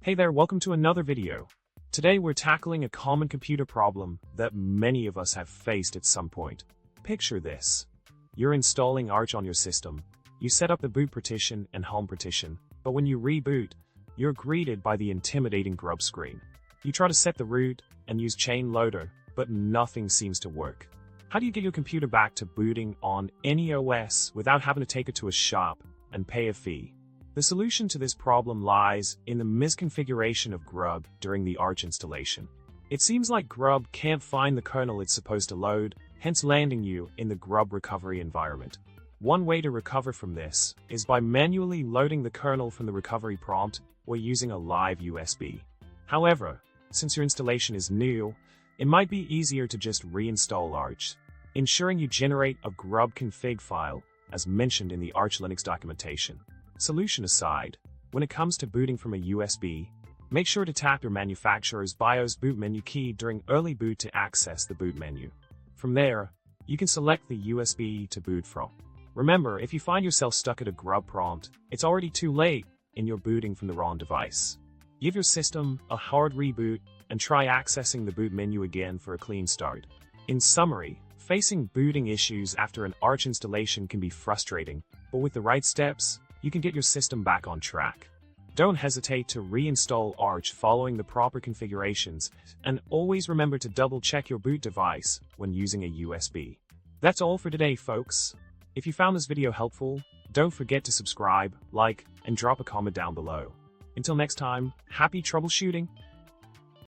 Hey there, welcome to another video. Today we're tackling a common computer problem that many of us have faced at some point. Picture this. You're installing Arch on your system. You set up the boot partition and home partition, but when you reboot, you're greeted by the intimidating Grub screen. You try to set the root and use chain loader, but nothing seems to work. How do you get your computer back to booting on any OS without having to take it to a shop and pay a fee? The solution to this problem lies in the misconfiguration of Grub during the Arch installation. It seems like Grub can't find the kernel it's supposed to load, hence landing you in the Grub recovery environment. One way to recover from this is by manually loading the kernel from the recovery prompt or using a live USB. However, since your installation is new, it might be easier to just reinstall Arch, ensuring you generate a Grub config file as mentioned in the Arch Linux documentation. Solution aside, when it comes to booting from a USB, make sure to tap your manufacturer's BIOS boot menu key during early boot to access the boot menu. From there, you can select the USB to boot from. Remember, if you find yourself stuck at a Grub prompt, it's already too late and you're booting from the wrong device. Give your system a hard reboot and try accessing the boot menu again for a clean start. In summary, facing booting issues after an Arch installation can be frustrating, but with the right steps, you can get your system back on track. Don't hesitate to reinstall Arch following the proper configurations, and always remember to double-check your boot device when using a USB. That's all for today, folks. If you found this video helpful, don't forget to subscribe, like, and drop a comment down below. Until next time, happy troubleshooting!